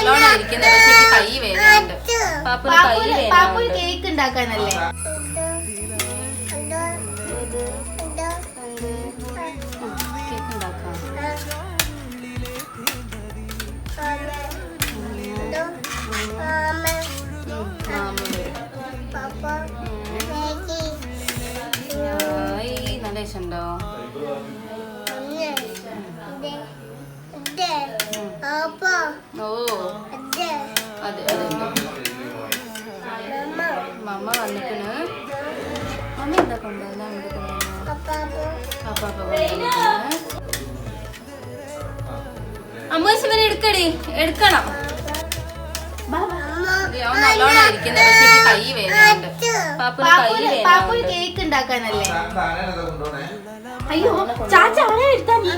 നല്ലോണം ഇരിക്കുന്നത്. പക്ഷെ കൈ വേദനയുണ്ട്. പാപ്പു കേക്ക് ഉണ്ടാക്കാനല്ലേ? കേക്ക് ഉണ്ടാക്കാം. നല്ല ഇഷ്ടമുണ്ടോ? ഓ അതെ അതെ മമ്മ വന്നിക്കണ്. മമ്മി എന്താ കൊണ്ടുവന്ന? അമ്മൂസിനെ എടുക്കടി, എടുക്കണം. അവൻ നല്ലോണം ഇരിക്കുന്നത്. പക്ഷെ കൈ വേദനയുണ്ട്. പാപ്പു കേക്ക് ഉണ്ടാക്കാനല്ലേ? അയ്യോ ചാച്ച അവനെ എടുത്താ നീ.